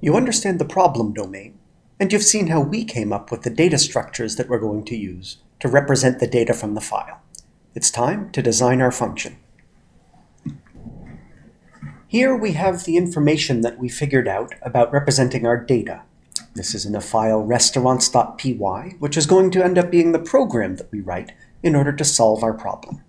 You understand the problem domain, and you've seen how we came up with the data structures that we're going to use to represent the data from the file. It's time to design our function. Here we have the information that we figured out about representing our data. This is in a file restaurants.py, which is going to end up being the program that we write in order to solve our problem.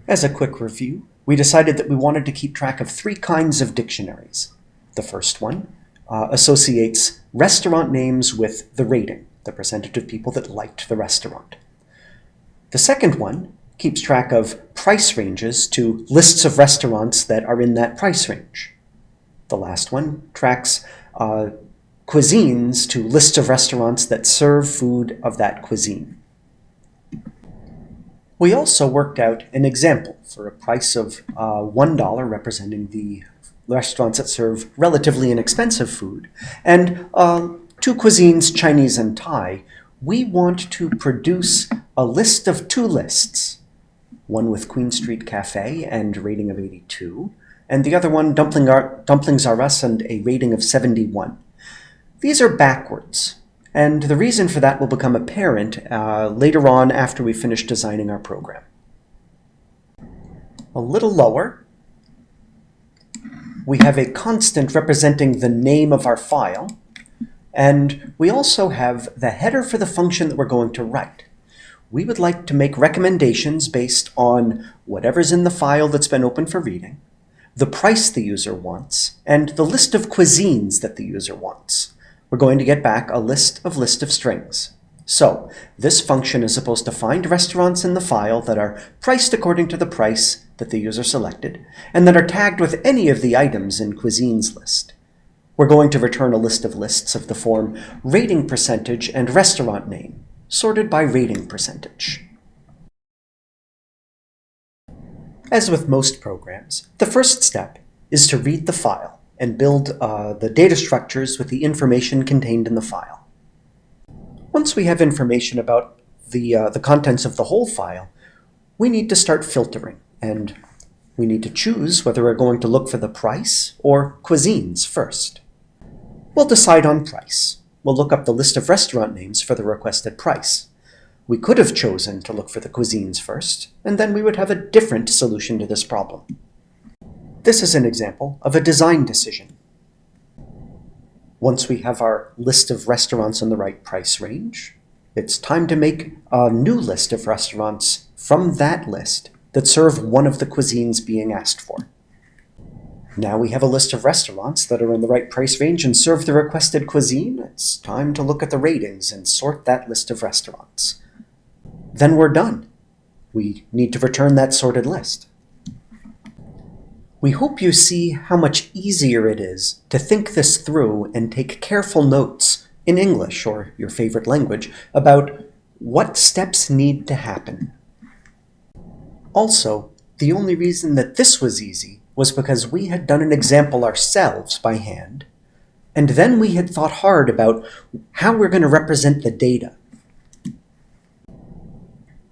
As a quick review, we decided that we wanted to keep track of 3 kinds of dictionaries. The first one associates restaurant names with the rating, the percentage of people that liked the restaurant. The second one keeps track of price ranges to lists of restaurants that are in that price range. The last one tracks cuisines to lists of restaurants that serve food of that cuisine. We also worked out an example for a price of $1 representing the restaurants that serve relatively inexpensive food, and 2 cuisines, Chinese and Thai. We want to produce a list of 2 lists, one with Queen Street Cafe and rating of 82, and the other one, Dumplings R Us, and a rating of 71. These are backwards, and the reason for that will become apparent later on after we finish designing our program. A little lower, we have a constant representing the name of our file, and we also have the header for the function that we're going to write. We would like to make recommendations based on whatever's in the file that's been open for reading, the price the user wants, and the list of cuisines that the user wants. We're going to get back a list of strings. So this function is supposed to find restaurants in the file that are priced according to the price that the user selected, and that are tagged with any of the items in cuisines list. We're going to return a list of lists of the form rating percentage and restaurant name, sorted by rating percentage. As with most programs, the first step is to read the file and build the data structures with the information contained in the file. Once we have information about the contents of the whole file, we need to start filtering, and we need to choose whether we're going to look for the price or cuisines first. We'll decide on price. We'll look up the list of restaurant names for the requested price. We could have chosen to look for the cuisines first, and then we would have a different solution to this problem. This is an example of a design decision. Once we have our list of restaurants in the right price range, it's time to make a new list of restaurants from that list that serve one of the cuisines being asked for. Now we have a list of restaurants that are in the right price range and serve the requested cuisine. It's time to look at the ratings and sort that list of restaurants. Then we're done. We need to return that sorted list. We hope you see how much easier it is to think this through and take careful notes in English or your favorite language about what steps need to happen. Also, the only reason that this was easy was because we had done an example ourselves by hand, and then we had thought hard about how we're going to represent the data.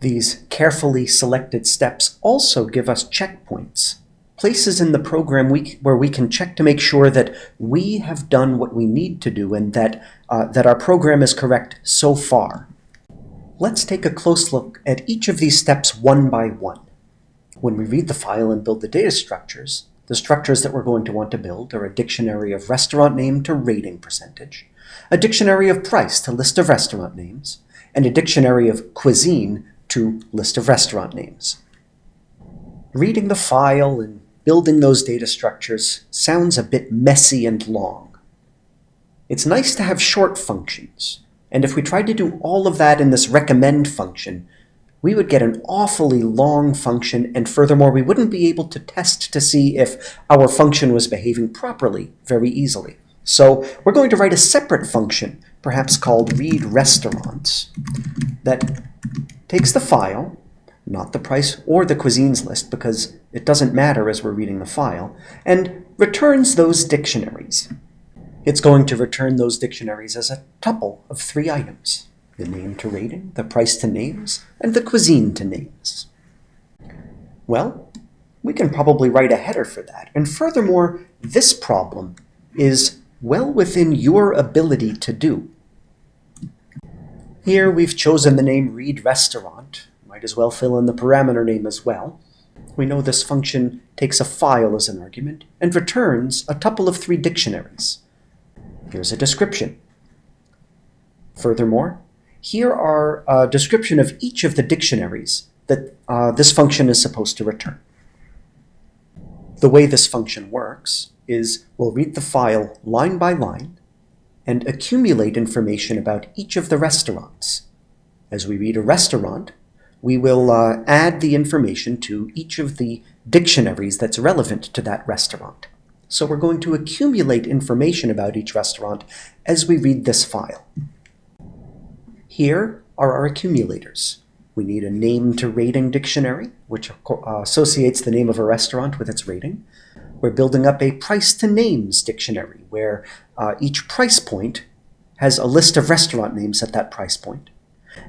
These carefully selected steps also give us checkpoints, places in the program where we can check to make sure that we have done what we need to do and that our program is correct so far. Let's take a close look at each of these steps one by one. When we read the file and build the data structures, the structures that we're going to want to build are a dictionary of restaurant name to rating percentage, a dictionary of price to list of restaurant names, and a dictionary of cuisine to list of restaurant names. Reading the file and building those data structures sounds a bit messy and long. It's nice to have short functions, and if we tried to do all of that in this recommend function, we would get an awfully long function, and furthermore, we wouldn't be able to test to see if our function was behaving properly very easily. So we're going to write a separate function, perhaps called read restaurants, that takes the file, not the price or the cuisines list, because it doesn't matter as we're reading the file, and returns those dictionaries. It's going to return those dictionaries as a tuple of 3 items: the name to rating, the price to names, and the cuisine to names. Well, we can probably write a header for that. And furthermore, this problem is well within your ability to do. Here we've chosen the name read restaurant. Might as well fill in the parameter name as well. We know this function takes a file as an argument and returns a tuple of 3 dictionaries. Here's a description. Furthermore, here are a description of each of the dictionaries that this function is supposed to return. The way this function works is we'll read the file line by line and accumulate information about each of the restaurants. As we read a restaurant, we will add the information to each of the dictionaries that's relevant to that restaurant. So we're going to accumulate information about each restaurant as we read this file. Here are our accumulators. We need a name to rating dictionary, which associates the name of a restaurant with its rating. We're building up a price to names dictionary, where each price point has a list of restaurant names at that price point.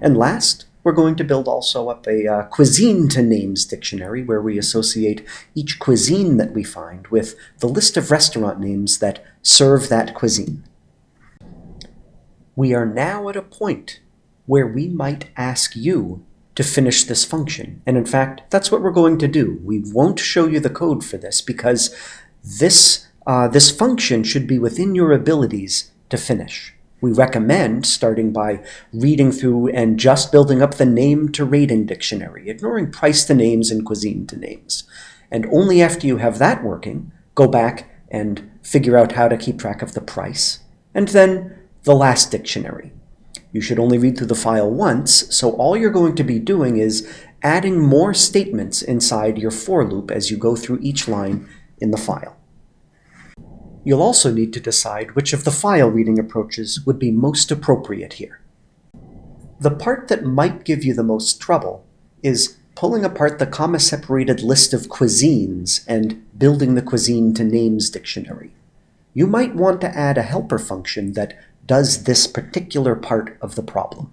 And last, we're going to build also up a cuisine to names dictionary, where we associate each cuisine that we find with the list of restaurant names that serve that cuisine. We are now at a point where we might ask you to finish this function. And in fact, that's what we're going to do. We won't show you the code for this because this function should be within your abilities to finish. We recommend starting by reading through and just building up the name to rating dictionary, ignoring price to names and cuisine to names. And only after you have that working, go back and figure out how to keep track of the price, and then the last dictionary. You should only read through the file once, so all you're going to be doing is adding more statements inside your for loop as you go through each line in the file. You'll also need to decide which of the file reading approaches would be most appropriate here. The part that might give you the most trouble is pulling apart the comma-separated list of cuisines and building the cuisine to names dictionary. You might want to add a helper function that does this particular part of the problem.